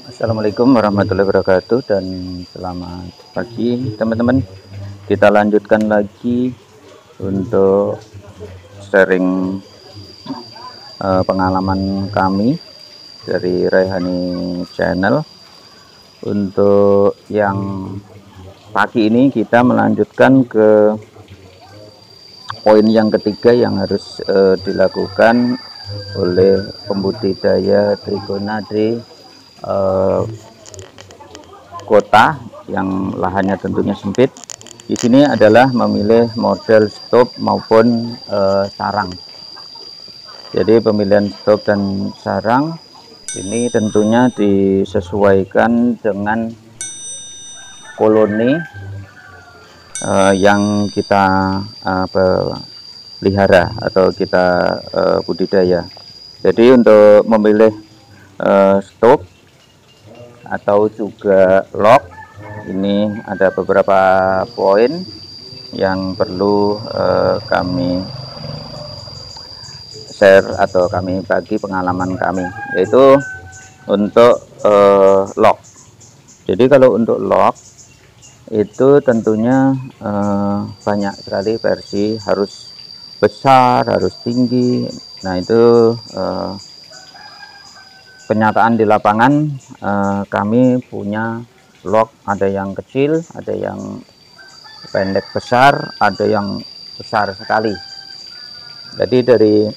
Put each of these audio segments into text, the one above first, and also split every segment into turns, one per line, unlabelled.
Assalamualaikum warahmatullahi wabarakatuh dan selamat pagi teman-teman. Kita lanjutkan lagi untuk sharing pengalaman kami dari Raihani Channel. Untuk yang pagi ini kita melanjutkan ke poin yang ketiga yang harus dilakukan oleh pembudidaya trigona di kota yang lahannya tentunya sempit. Di sini adalah memilih model stop maupun sarang. Jadi pemilihan stop dan sarang ini tentunya disesuaikan dengan koloni yang kita pelihara atau kita budidaya. Jadi untuk memilih stop atau juga lock ini ada beberapa poin yang perlu kami share atau kami bagi pengalaman kami, yaitu untuk lock. Jadi kalau untuk lock itu tentunya banyak sekali versi, harus besar, harus tinggi. Nah itu kenyataan di lapangan kami punya lock, ada yang kecil, ada yang pendek besar, ada yang besar sekali. Jadi dari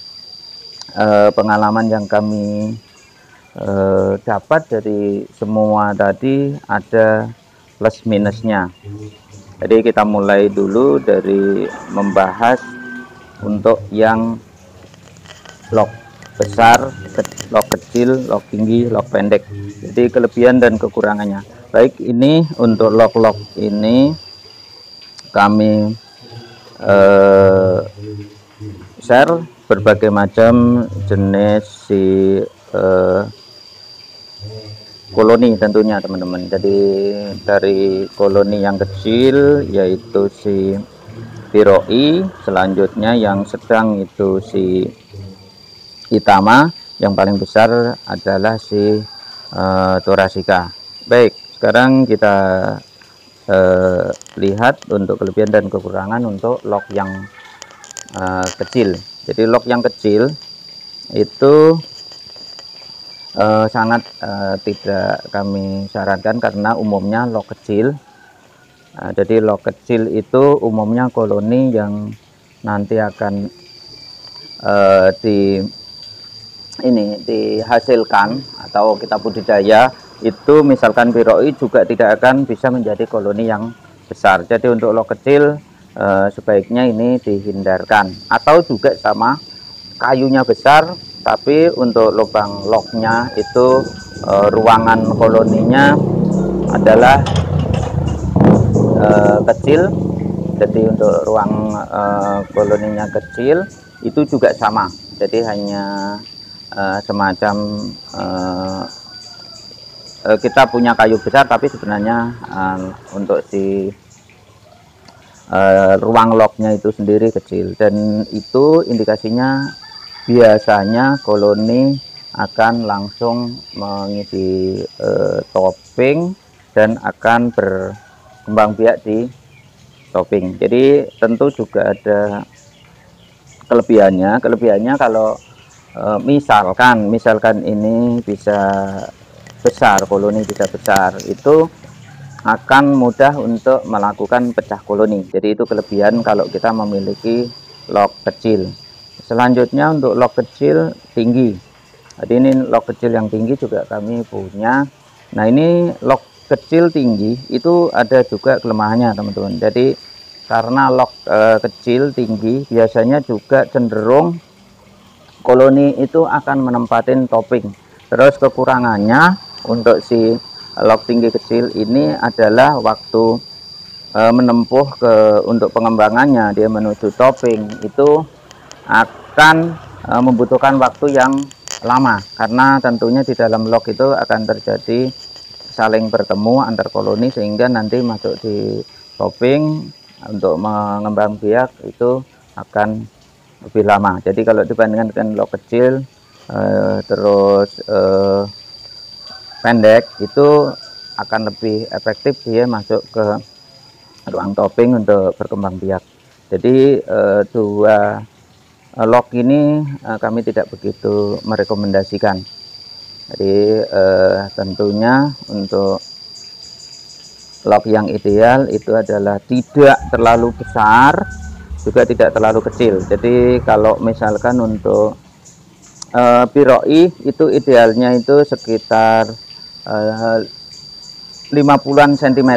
pengalaman yang kami dapat dari semua tadi ada plus minusnya. Jadi kita mulai dulu dari membahas untuk yang lock besar, lock kecil, lock tinggi, lock pendek. Jadi kelebihan dan kekurangannya. Baik, ini untuk lock ini kami share berbagai macam jenis si koloni tentunya teman-teman. Jadi dari koloni yang kecil yaitu si Viroi, selanjutnya yang sedang itu si Itama, yang paling besar adalah si Thoracea. Baik, sekarang kita lihat untuk kelebihan dan kekurangan untuk lock yang kecil. Jadi lock yang kecil itu sangat tidak kami sarankan karena umumnya lock kecil. Jadi lock kecil itu umumnya koloni yang nanti akan dihasilkan atau kita budidaya itu, misalkan Viroi juga tidak akan bisa menjadi koloni yang besar. Jadi untuk lock kecil sebaiknya ini dihindarkan, atau juga sama kayunya besar tapi untuk lubang locknya itu ruangan koloninya adalah kecil. Jadi untuk ruang koloninya kecil itu juga sama, jadi hanya semacam kita punya kayu besar tapi sebenarnya untuk si ruang locknya itu sendiri kecil, dan itu indikasinya biasanya koloni akan langsung mengisi topping dan akan berkembang biak di topping. Jadi tentu juga ada kelebihannya kalau misalkan ini bisa besar, koloni bisa besar, itu akan mudah untuk melakukan pecah koloni. Jadi itu kelebihan kalau kita memiliki lock kecil. Selanjutnya untuk lock kecil tinggi. Jadi ini lock kecil yang tinggi juga kami punya. Nah ini lock kecil tinggi itu ada juga kelemahannya teman-teman. Jadi karena lock kecil tinggi biasanya juga cenderung koloni itu akan menempatin topping. Terus kekurangannya untuk si lock tinggi kecil ini adalah waktu menempuh untuk pengembangannya dia menuju topping itu akan membutuhkan waktu yang lama, karena tentunya di dalam lock itu akan terjadi saling bertemu antar koloni sehingga nanti masuk di topping untuk mengembang biak itu akan lebih lama. Jadi kalau dibandingkan dengan lock kecil terus pendek itu akan lebih efektif dia masuk ke ruang topping untuk berkembang biak. Jadi dua lock ini kami tidak begitu merekomendasikan. Jadi tentunya untuk lock yang ideal itu adalah tidak terlalu besar juga tidak terlalu kecil. Jadi kalau misalkan untuk piroi itu idealnya itu sekitar 50-an cm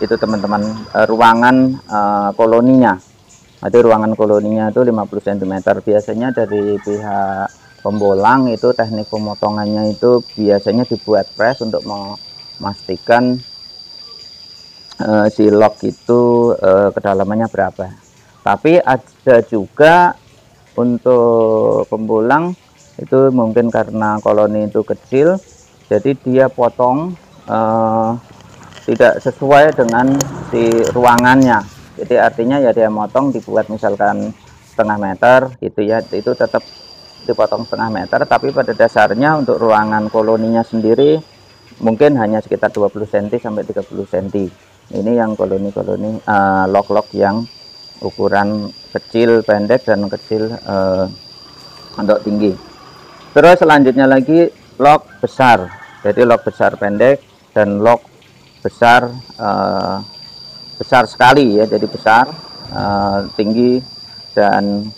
itu teman-teman, ruangan koloninya. Ada ruangan koloninya itu 50 cm. Biasanya dari pihak pembolang itu teknik pemotongannya itu biasanya dibuat press untuk memastikan si lock itu kedalamannya berapa. Tapi ada juga untuk pembolang itu mungkin karena koloni itu kecil, jadi dia potong tidak sesuai dengan si ruangannya. Jadi artinya ya dia motong dibuat misalkan setengah meter gitu ya, itu tetap dipotong setengah meter, tapi pada dasarnya untuk ruangan koloninya sendiri mungkin hanya sekitar 20 cm sampai 30 cm. Ini yang koloni-koloni lock-lock yang ukuran kecil pendek dan kecil untuk tinggi. Terus selanjutnya lagi lock besar. Jadi lock besar pendek dan lock besar besar sekali ya, jadi besar tinggi dan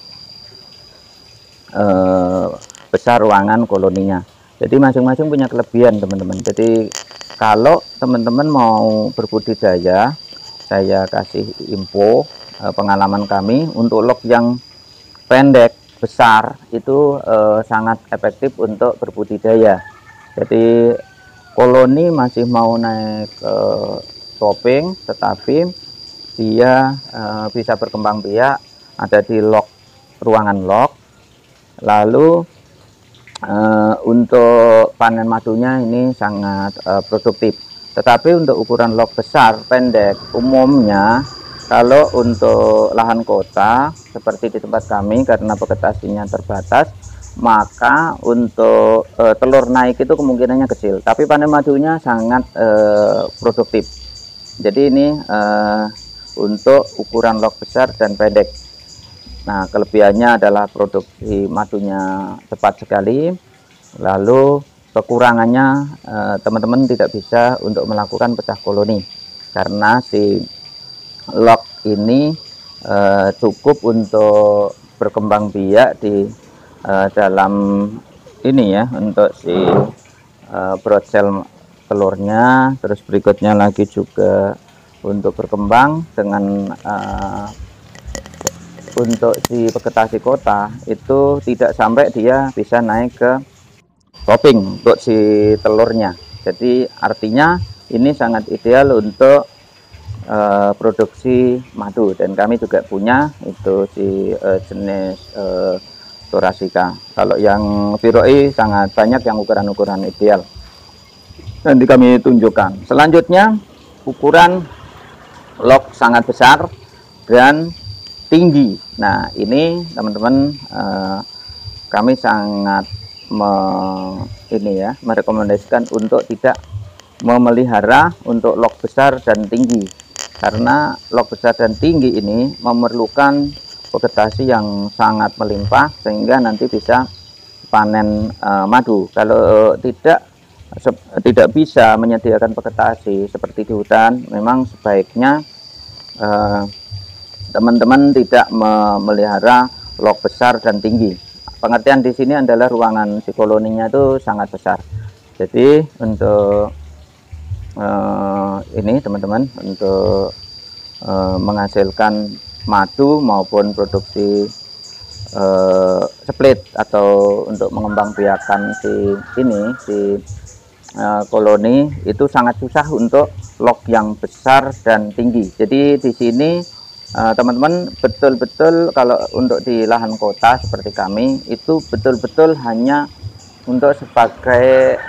besar ruangan koloninya. Jadi masing-masing punya kelebihan teman-teman. Jadi kalau teman-teman mau berbudidaya, saya kasih info pengalaman kami untuk lock yang pendek besar itu sangat efektif untuk berbudidaya. Jadi koloni masih mau naik topping, tetapi dia bisa berkembang biak ada di lock, ruangan lock. Lalu untuk panen madunya ini sangat produktif. Tetapi untuk ukuran lock besar pendek umumnya kalau untuk lahan kota seperti di tempat kami karena vegetasinya terbatas, maka untuk telur naik itu kemungkinannya kecil, tapi panen madunya sangat produktif. Jadi ini untuk ukuran lock besar dan pendek. Nah, kelebihannya adalah produksi madunya cepat sekali. Lalu kekurangannya teman-teman tidak bisa untuk melakukan pecah koloni karena si lock ini cukup untuk berkembang biak di dalam ini ya, untuk si brood cell telurnya. Terus berikutnya lagi juga untuk berkembang dengan untuk si vegetasi kota itu tidak sampai dia bisa naik ke topping untuk si telurnya. Jadi artinya ini sangat ideal untuk produksi madu, dan kami juga punya itu si jenis Thoracea. Kalau yang Viroi sangat banyak yang ukuran-ukuran ideal. Nanti kami tunjukkan. Selanjutnya ukuran lock sangat besar dan tinggi. Nah, ini teman-teman kami sangat merekomendasikan untuk tidak memelihara untuk lock besar dan tinggi, karena lock besar dan tinggi ini memerlukan vegetasi yang sangat melimpah sehingga nanti bisa panen madu. Kalau tidak bisa menyediakan vegetasi seperti di hutan, memang sebaiknya teman-teman tidak memelihara lock besar dan tinggi. Pengertian di sini adalah ruangan si koloninya itu sangat besar. Jadi untuk ini teman-teman, untuk menghasilkan madu maupun produksi split atau untuk mengembang biakan si koloni itu sangat susah untuk lock yang besar dan tinggi. Jadi di sini teman-teman betul-betul kalau untuk di lahan kota seperti kami itu betul-betul hanya untuk sebagai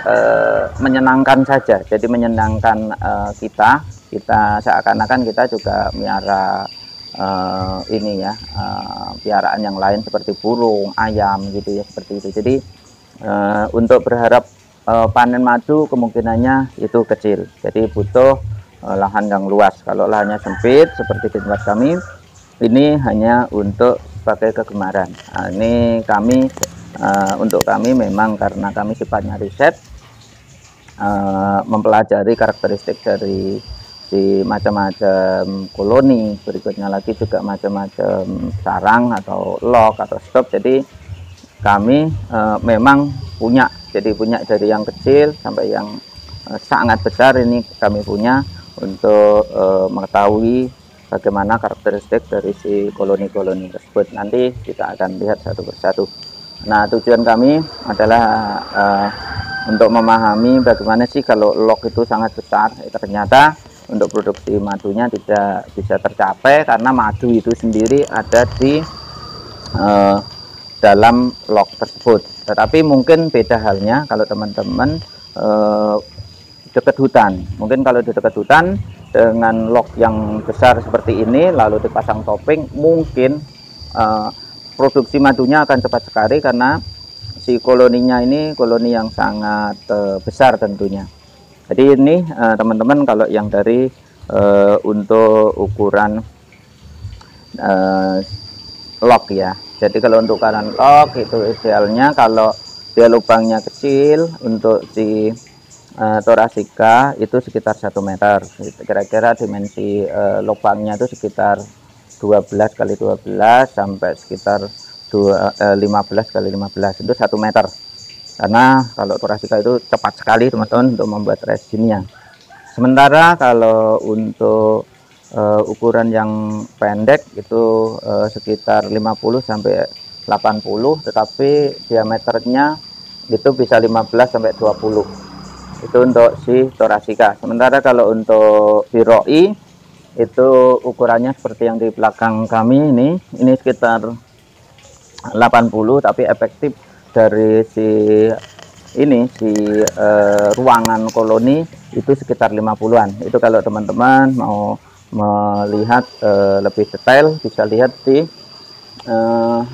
menyenangkan saja. Jadi menyenangkan kita seakan-akan kita juga miara piaraan yang lain seperti burung, ayam gitu ya, seperti itu. Jadi untuk berharap panen madu kemungkinannya itu kecil, jadi butuh lahan yang luas. Kalau lahannya sempit seperti di tempat kami, ini hanya untuk sebagai kegemaran. Nah, ini kami untuk kami memang karena kami sifatnya riset, mempelajari karakteristik dari si macam-macam koloni, berikutnya lagi juga macam-macam sarang atau lock atau stop. Jadi kami memang punya dari yang kecil sampai yang sangat besar, ini kami punya untuk mengetahui bagaimana karakteristik dari si koloni-koloni tersebut. Nanti kita akan lihat satu persatu. Nah, tujuan kami adalah untuk memahami bagaimana sih kalau lock itu sangat besar. Ternyata untuk produksi madunya tidak bisa tercapai karena madu itu sendiri ada di dalam lock tersebut. Tetapi mungkin beda halnya kalau teman-teman dekat hutan. Mungkin kalau di dekat hutan dengan lock yang besar seperti ini lalu dipasang topping, mungkin produksi madunya akan cepat sekali karena si koloninya ini koloni yang sangat besar tentunya. Jadi ini teman-teman kalau yang dari untuk ukuran lock ya. Jadi kalau untuk ukuran lock itu idealnya kalau dia lubangnya kecil, untuk si Thoracea itu sekitar 1 meter. Kira-kira dimensi lubangnya itu sekitar 12 kali 12 sampai sekitar 15 kali 15, itu 1 meter. Karena kalau Thoracea itu cepat sekali teman-teman untuk membuat resinnya. Sementara kalau untuk ukuran yang pendek itu sekitar 50 sampai 80, tetapi diameternya itu bisa 15 sampai 20. Itu untuk si Thoracea. Sementara kalau untuk Viroi itu ukurannya seperti yang di belakang kami ini sekitar 80, tapi efektif dari si ruangan koloni itu sekitar 50-an. Itu kalau teman-teman mau melihat lebih detail bisa lihat di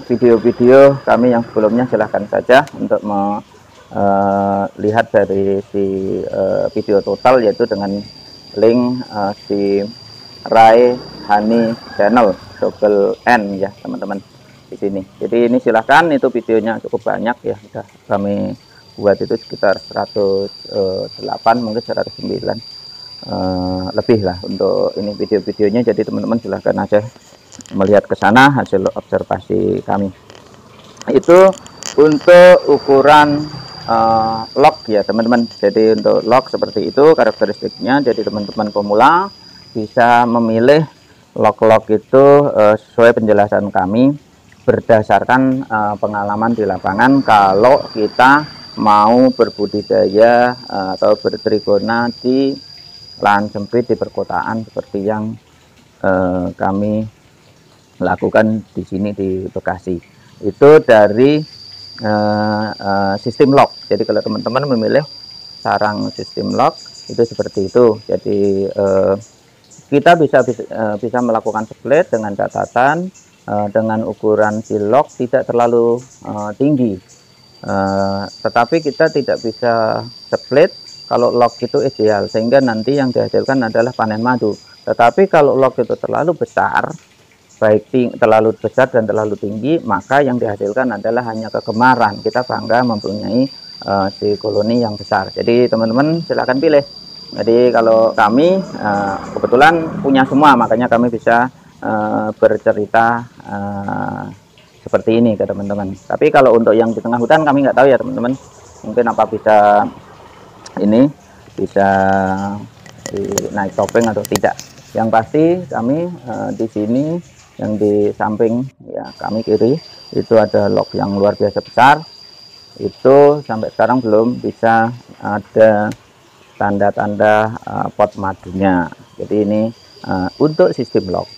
video-video kami yang sebelumnya. Silahkan saja untuk melihat dari si video total, yaitu dengan link si Rai Hani Channel double N ya teman-teman di sini. Jadi ini silahkan, itu videonya cukup banyak ya, sudah kami buat itu sekitar 108 mungkin 109 lebih lah untuk ini video-videonya. Jadi teman-teman silahkan aja melihat ke sana hasil observasi kami. Itu untuk ukuran lock ya teman-teman. Jadi untuk lock seperti itu karakteristiknya. Jadi teman-teman pemula bisa memilih lock-lock itu sesuai penjelasan kami berdasarkan pengalaman di lapangan. Kalau kita mau berbudidaya atau bertrigona di lahan sempit di perkotaan seperti yang kami lakukan di sini di Bekasi, itu dari sistem lock. Jadi kalau teman-teman memilih sarang sistem lock itu seperti itu. Jadi kita bisa melakukan split dengan catatan dengan ukuran si lock tidak terlalu tinggi, tetapi kita tidak bisa split kalau lock itu ideal, sehingga nanti yang dihasilkan adalah panen madu. Tetapi kalau lock itu terlalu besar, terlalu besar dan terlalu tinggi, maka yang dihasilkan adalah hanya kegemaran. Kita bangga mempunyai si koloni yang besar. Jadi teman-teman silakan pilih. Jadi kalau kami kebetulan punya semua, makanya kami bisa bercerita seperti ini ke teman-teman. Tapi kalau untuk yang di tengah hutan kami nggak tahu ya teman-teman, mungkin apa bisa naik topeng atau tidak. Yang pasti kami di sini yang di samping ya kami kiri itu ada lock yang luar biasa besar. Itu sampai sekarang belum bisa ada tanda-tanda pot madunya. Jadi ini untuk sistem lock.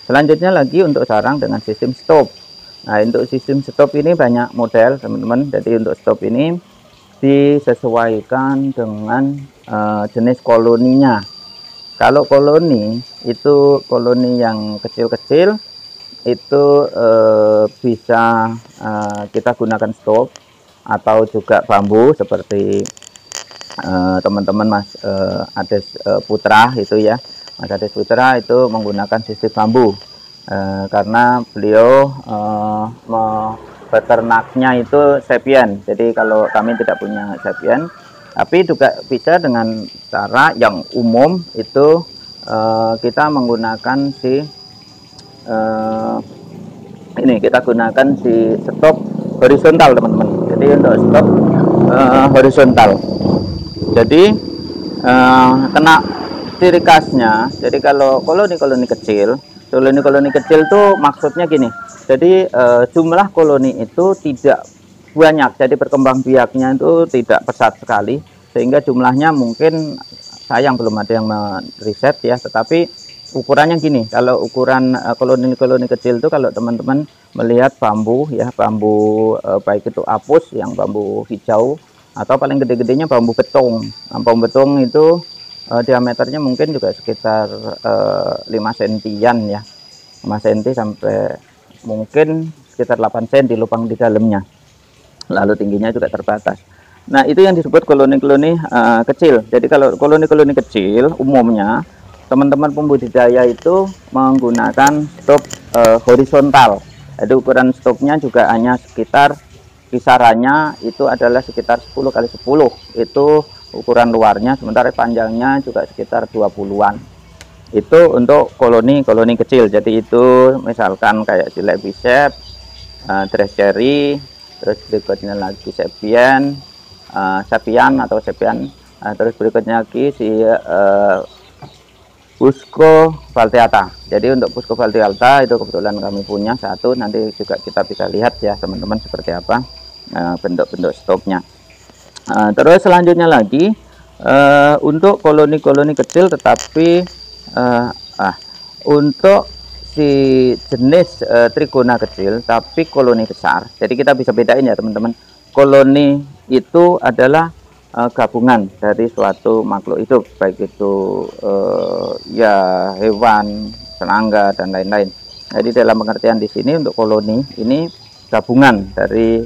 Selanjutnya lagi untuk sarang dengan sistem stop. Nah, untuk sistem stop ini banyak model teman-teman. Jadi untuk stop ini disesuaikan dengan jenis koloninya. Kalau koloni itu koloni yang kecil-kecil itu bisa kita gunakan stop atau juga bambu seperti teman-teman Mas Ades Putra itu ya, Mas Ades Putra itu menggunakan sistem bambu karena beliau beternaknya itu Sapien. Jadi kalau kami tidak punya Sapien, tapi juga bisa dengan cara yang umum itu kita menggunakan si ini, kita gunakan si stop horizontal teman-teman. Jadi untuk stop horizontal, jadi kena ciri khasnya. Jadi kalau koloni-koloni kecil tuh maksudnya gini. Jadi jumlah koloni itu tidak banyak, jadi perkembang biaknya itu tidak pesat sekali, sehingga jumlahnya mungkin sayang belum ada yang meriset ya. Tetapi ukurannya gini, kalau ukuran koloni-koloni kecil itu, kalau teman-teman melihat bambu ya, bambu baik itu apus yang bambu hijau atau paling gede-gedenya bambu betung. Nah, bambu betung itu diameternya mungkin juga sekitar 5 sentian ya, 5 cm sampai mungkin sekitar 8 cm lubang di dalamnya, lalu tingginya juga terbatas. Nah, itu yang disebut koloni-koloni kecil. Jadi kalau koloni-koloni kecil umumnya teman-teman pembudidaya itu menggunakan stop horizontal. Jadi ukuran stopnya juga hanya sekitar kisarannya itu adalah sekitar 10 kali 10 itu ukuran luarnya, sementara panjangnya juga sekitar 20-an. Itu untuk koloni-koloni kecil. Jadi itu misalkan kayak si Lebicep, Dresseri, terus berikutnya lagi Sapien atau Sapien, terus berikutnya lagi si Fusco Valteata. Jadi untuk Fusco Valteata itu kebetulan kami punya satu, nanti juga kita bisa lihat ya teman-teman seperti apa bentuk-bentuk stopnya. Terus selanjutnya lagi untuk koloni-koloni kecil, tetapi untuk si jenis trigona kecil tapi koloni besar. Jadi kita bisa bedain ya teman-teman, koloni itu adalah gabungan dari suatu makhluk hidup, baik itu ya hewan, serangga dan lain-lain. Jadi dalam pengertian di sini untuk koloni ini gabungan dari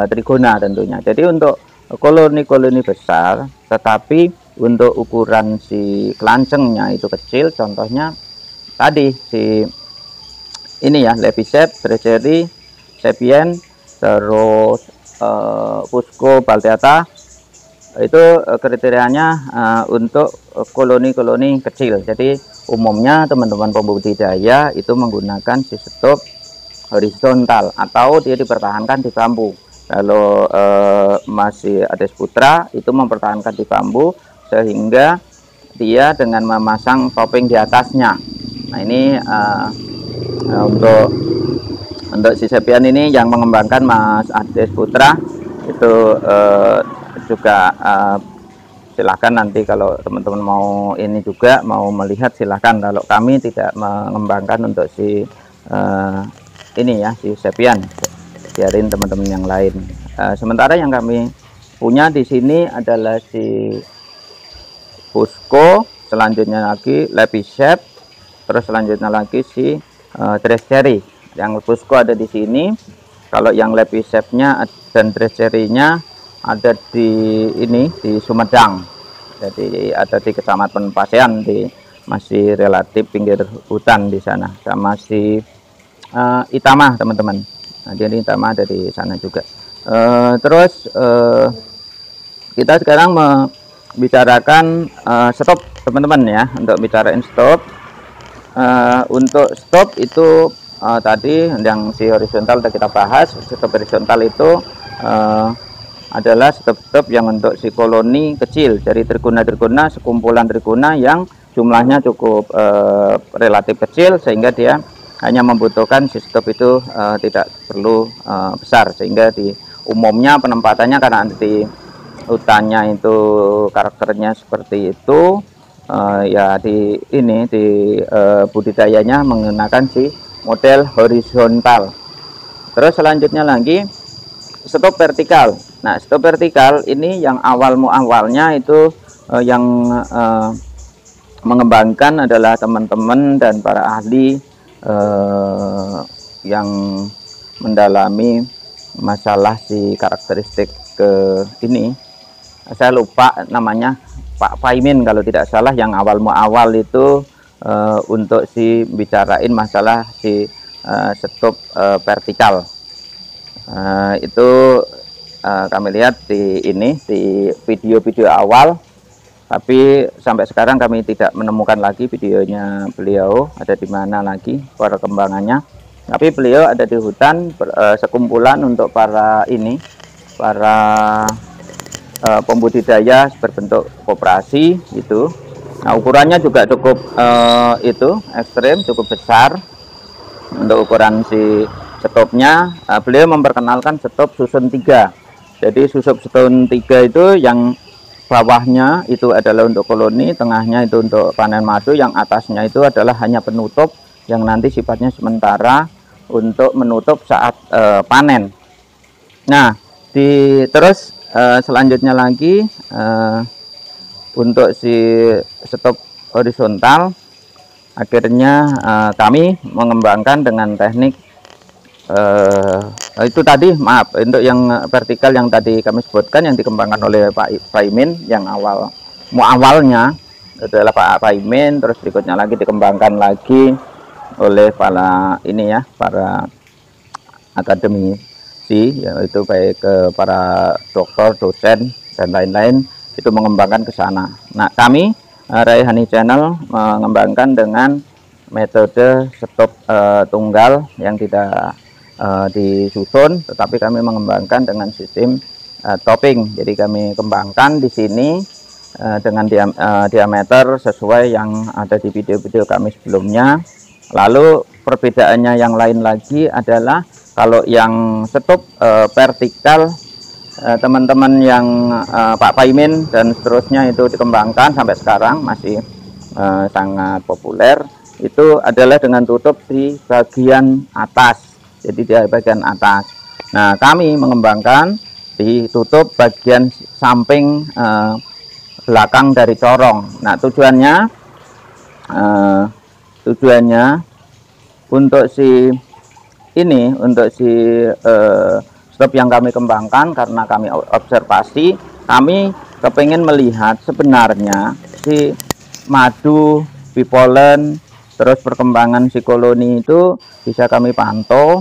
trigona tentunya. Jadi untuk koloni-koloni besar, tetapi untuk ukuran si kelancengnya itu kecil, contohnya tadi si ini ya, Lebicep, Dresseri, Sapien, terus Fusco Valteata, itu kriterianya untuk koloni-koloni kecil. Jadi umumnya teman-teman pembudidaya itu menggunakan si stop horizontal atau dia dipertahankan di bambu. Kalau masih Ades Putra itu mempertahankan di bambu sehingga dia dengan memasang topping di atasnya. Nah ini untuk si Sapien ini yang mengembangkan Mas Ades Putra itu juga silahkan nanti kalau teman-teman mau ini juga mau melihat silahkan. Kalau kami tidak mengembangkan untuk si ini ya, si Sapien, biarin teman-teman yang lain. Sementara yang kami punya di sini adalah si Fusco, selanjutnya lagi Lebicep, terus selanjutnya lagi si Dresseri. Yang Fusco ada di sini, kalau yang Lebicepnya dan Dresserinya ada di ini di Sumedang. Jadi ada di Kecamatan Pasean, di masih relatif pinggir hutan di sana, sama si Itama teman-teman. Nah, jadi Itama ada di sana juga. Terus kita sekarang membicarakan stop teman-teman ya. Untuk bicarain stop, untuk stop itu tadi yang si horizontal sudah kita bahas. Stop horizontal itu adalah stop-stop yang untuk si koloni kecil, dari trigona-trigona, sekumpulan trigona yang jumlahnya cukup relatif kecil, sehingga dia hanya membutuhkan si stop itu tidak perlu besar, sehingga di umumnya penempatannya karena di hutannya itu karakternya seperti itu, ya di ini di budidayanya menggunakan si model horizontal. Terus selanjutnya lagi stop vertikal. Nah, stop vertikal ini yang awalnya itu yang mengembangkan adalah teman-teman dan para ahli yang mendalami masalah si karakteristik ke ini saya lupa namanya, Pak Paimin kalau tidak salah, yang awal itu untuk si bicarain masalah si stop vertikal. Itu kami lihat di ini di video-video awal, tapi sampai sekarang kami tidak menemukan lagi videonya beliau ada di mana lagi perkembangannya. Tapi beliau ada di hutan sekumpulan untuk para pembudidaya berbentuk koperasi itu. Nah, ukurannya juga cukup ekstrim, cukup besar untuk ukuran si stopnya. Beliau memperkenalkan stop susun 3. Jadi susun 3 itu yang bawahnya itu adalah untuk koloni, tengahnya itu untuk panen madu, yang atasnya itu adalah hanya penutup yang nanti sifatnya sementara untuk menutup saat panen. Nah, terus selanjutnya lagi untuk si stop horizontal, akhirnya kami mengembangkan dengan teknik itu tadi, maaf, untuk yang vertikal yang tadi kami sebutkan yang dikembangkan oleh Pak Paimin, yang awalnya adalah Pak Paimin, terus berikutnya lagi dikembangkan lagi oleh para akademisi, yaitu baik para dokter, dosen dan lain-lain, itu mengembangkan ke sana. Nah, kami Raihani Channel mengembangkan dengan metode stop tunggal yang tidak disusun, tetapi kami mengembangkan dengan sistem topping. Jadi kami kembangkan di sini dengan diameter sesuai yang ada di video-video kami sebelumnya. Lalu perbedaannya yang lain lagi adalah kalau yang stop vertikal, teman-teman yang Pak Paimin dan seterusnya itu dikembangkan sampai sekarang masih sangat populer, itu adalah dengan tutup di bagian atas. Jadi di bagian atas. Nah, kami mengembangkan ditutup bagian samping belakang dari corong. Nah, tujuannya untuk si stop yang kami kembangkan, karena kami observasi, kami kepengen melihat sebenarnya si madu, bipolen, terus perkembangan si koloni itu bisa kami pantau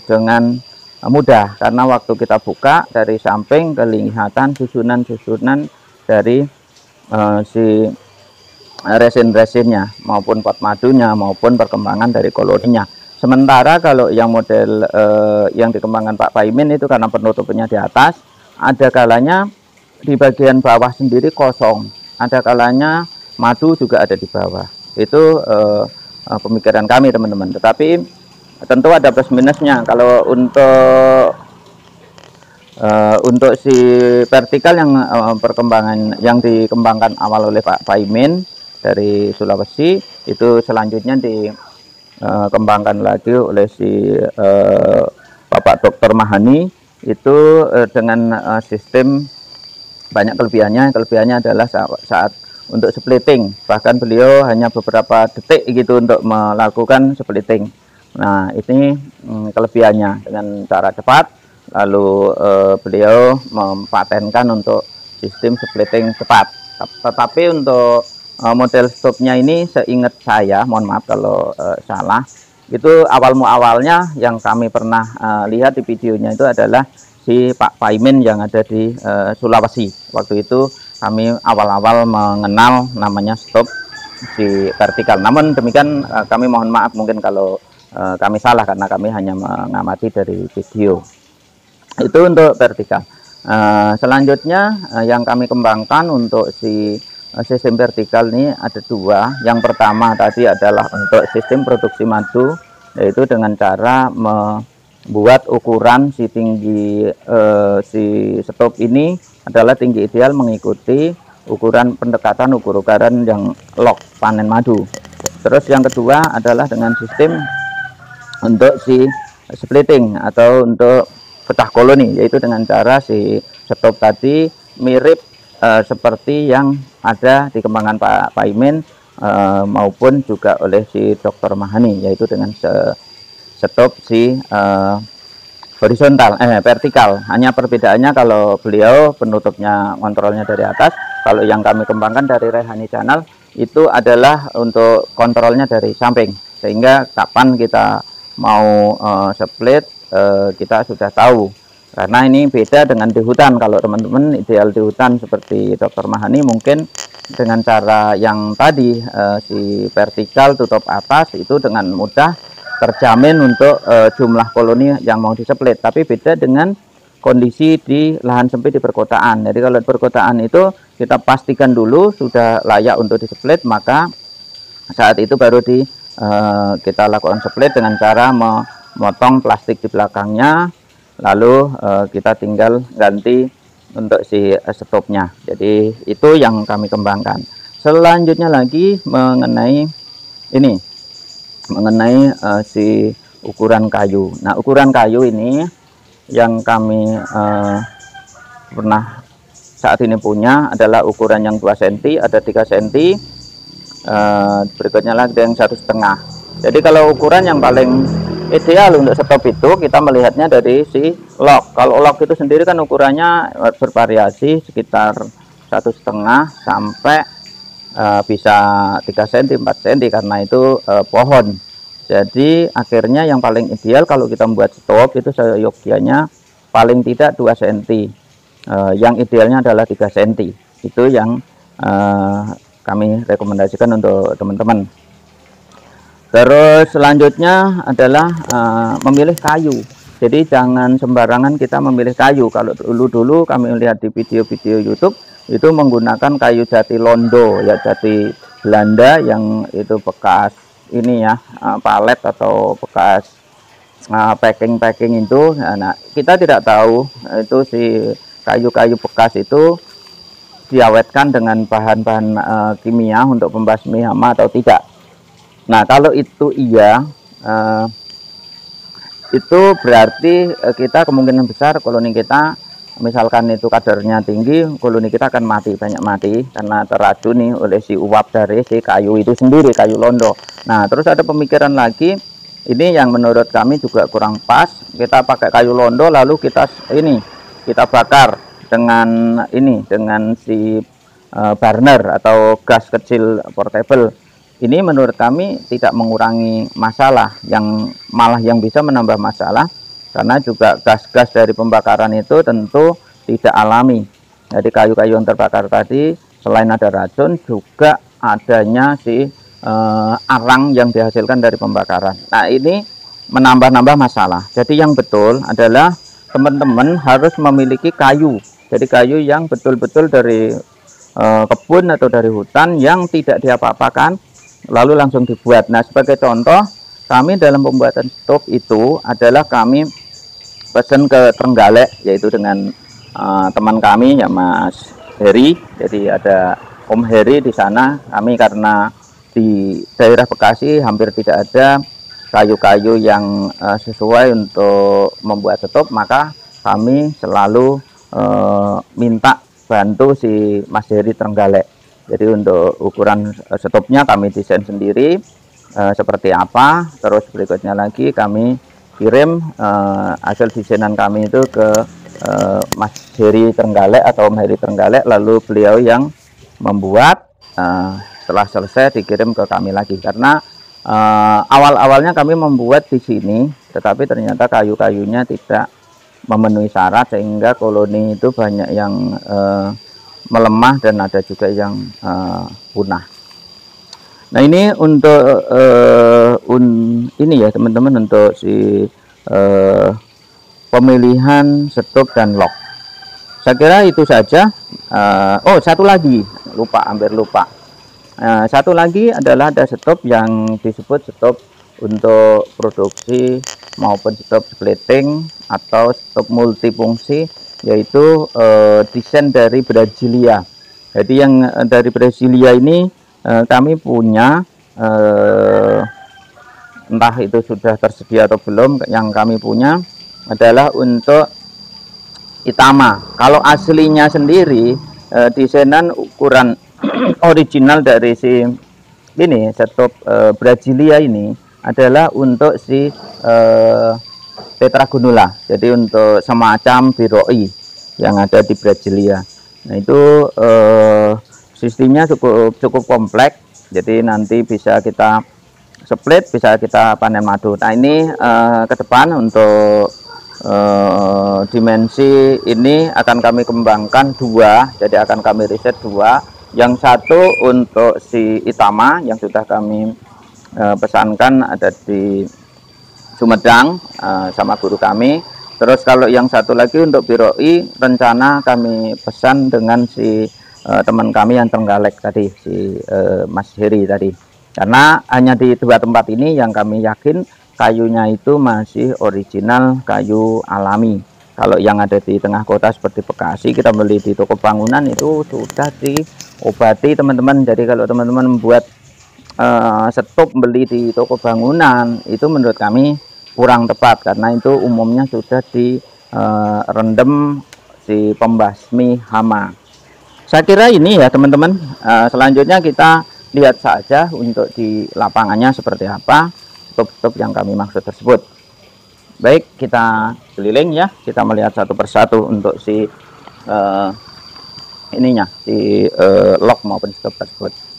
dengan mudah, karena waktu kita buka dari samping kelihatan susunan-susunan dari si resin-resinnya maupun pot madunya maupun perkembangan dari koloninya. Sementara kalau yang model yang dikembangkan Pak Paimin itu karena penutupnya di atas, ada kalanya di bagian bawah sendiri kosong, ada kalanya madu juga ada di bawah. Itu pemikiran kami, teman-teman. Tetapi tentu ada plus minusnya. Kalau untuk si vertikal yang perkembangan yang dikembangkan awal oleh Pak Paimin dari Sulawesi, itu selanjutnya dikembangkan lagi oleh si Bapak Dr. Mahani, itu dengan sistem banyak kelebihannya. Kelebihannya adalah saat untuk splitting, bahkan beliau hanya beberapa detik gitu untuk melakukan splitting. Nah, ini kelebihannya dengan cara cepat. Lalu beliau mempatenkan untuk sistem splitting cepat. Tetapi untuk model stopnya ini, seingat saya, mohon maaf kalau salah, itu awalnya yang kami pernah lihat di videonya itu adalah si Pak Paimin yang ada di Sulawesi. Waktu itu kami awal-awal mengenal namanya stop si vertikal. Namun demikian kami mohon maaf mungkin kalau kami salah, karena kami hanya mengamati dari video. Itu untuk vertikal. Selanjutnya yang kami kembangkan untuk si sistem vertikal ini ada 2. Yang pertama tadi adalah untuk sistem produksi madu, yaitu dengan cara membuat ukuran si tinggi si stop ini adalah tinggi ideal mengikuti ukuran pendekatan ukur-ukuran yang log panen madu. Terus yang kedua adalah dengan sistem untuk si splitting atau untuk pecah koloni, yaitu dengan cara si stop tadi mirip seperti yang ada di kembangan Pak Paimin maupun juga oleh si Dr. Mahani, yaitu dengan stop si horizontal, vertikal. Hanya perbedaannya kalau beliau penutupnya kontrolnya dari atas, kalau yang kami kembangkan dari Rehani Channel itu adalah untuk kontrolnya dari samping, sehingga kapan kita mau split kita sudah tahu. Karena ini beda dengan di hutan. Kalau teman-teman ideal di hutan seperti Dr. Mahani, mungkin dengan cara yang tadi si vertikal tutup atas itu dengan mudah terjamin untuk jumlah koloni yang mau diseplit. Tapi beda dengan kondisi di lahan sempit di perkotaan. Jadi kalau di perkotaan itu kita pastikan dulu sudah layak untuk diseplit, maka saat itu baru kita lakukan split dengan cara memotong plastik di belakangnya, lalu kita tinggal ganti untuk si stopnya. Jadi itu yang kami kembangkan. Selanjutnya lagi mengenai ini, mengenai si ukuran kayu. Nah, ukuran kayu ini yang kami pernah saat ini punya adalah ukuran yang 2 cm, ada 3 cm, berikutnya lagi yang 1,5. Jadi kalau ukuran yang paling ideal untuk stop itu kita melihatnya dari si lock. Kalau lock itu sendiri kan ukurannya bervariasi sekitar 1,5 sampai bisa 3 cm, 4 cm karena itu pohon. Jadi akhirnya yang paling ideal kalau kita membuat stop itu seyogianya paling tidak 2 cm. Yang idealnya adalah 3 cm. Itu yang kami rekomendasikan untuk teman-teman. Terus selanjutnya adalah memilih kayu. Jadi jangan sembarangan kita memilih kayu. Kalau dulu kami lihat di video-video YouTube itu menggunakan kayu jati londo, ya jati Belanda yang itu bekas ini ya, palet atau bekas packing itu. Nah, kita tidak tahu itu si kayu-kayu bekas itu diawetkan dengan bahan-bahan kimia untuk pembasmi hama atau tidak. Nah, kalau itu iya, itu berarti kita kemungkinan besar koloni kita, misalkan itu kadarnya tinggi, koloni kita akan mati, banyak mati karena teracuni oleh si uap dari si kayu itu sendiri, kayu londo. Nah, terus ada pemikiran lagi, ini yang menurut kami juga kurang pas. Kita pakai kayu londo lalu kita bakar dengan dengan si burner atau gas kecil portable. Ini menurut kami tidak mengurangi masalah, yang malah yang bisa menambah masalah, karena juga gas-gas dari pembakaran itu tentu tidak alami. Jadi kayu-kayu yang terbakar tadi selain ada racun juga adanya si arang yang dihasilkan dari pembakaran. Nah, ini menambah-nambah masalah. Jadi yang betul adalah teman-teman harus memiliki kayu. Jadi kayu yang betul-betul dari kebun atau dari hutan yang tidak diapa-apakan lalu langsung dibuat. Nah, sebagai contoh, kami dalam pembuatan stop itu adalah kami pesan ke Trenggalek, yaitu dengan teman kami ya Mas Heri. Jadi ada Om Heri di sana. Kami karena di daerah Bekasi hampir tidak ada kayu-kayu yang sesuai untuk membuat stop, maka kami selalu minta bantu si Mas Heri Trenggalek. Jadi untuk ukuran stopnya kami desain sendiri seperti apa. Terus berikutnya lagi kami kirim hasil desainan kami itu ke Mas Heri Trenggalek atau Om Heri Trenggalek, lalu beliau yang membuat. Setelah selesai dikirim ke kami lagi, karena awal-awalnya kami membuat di sini, tetapi ternyata kayu-kayunya tidak memenuhi syarat sehingga koloni itu banyak yang melemah dan ada juga yang punah. Nah, ini untuk ini ya teman-teman, untuk si pemilihan stop dan lock. Saya kira itu saja. Oh, satu lagi hampir lupa. Satu lagi adalah ada stop yang disebut stop untuk produksi maupun stop splitting atau stop multifungsi, yaitu desain dari Brasilia. Jadi yang dari Brasilia ini kami punya, entah itu sudah tersedia atau belum. Yang kami punya adalah untuk Itama. Kalau aslinya sendiri desainan ukuran original dari si stop Brasilia ini adalah untuk si tetragonula, jadi untuk semacam biroi yang ada di Brazilia. Nah itu sistemnya cukup kompleks, jadi nanti bisa kita split, bisa kita panen madu. Nah ini ke depan untuk dimensi ini akan kami kembangkan dua, jadi akan kami riset dua. Yang satu untuk si Itama yang sudah kami pesankan ada di Sumedang sama guru kami. Terus kalau yang satu lagi untuk biroi, rencana kami pesan dengan si teman kami yang Trenggalek tadi, si Mas Heri tadi. Karena hanya di dua tempat ini yang kami yakin kayunya itu masih original kayu alami. Kalau yang ada di tengah kota seperti Bekasi, kita beli di toko bangunan itu sudah diobati teman-teman. Jadi kalau teman-teman membuat stop beli di toko bangunan, itu menurut kami kurang tepat, karena itu umumnya sudah direndam si pembasmi hama. Saya kira ini ya teman-teman. Selanjutnya kita lihat saja untuk di lapangannya seperti apa stop-stop yang kami maksud tersebut. Baik, kita keliling ya, kita melihat satu persatu untuk si ininya, si lock maupun stop tersebut.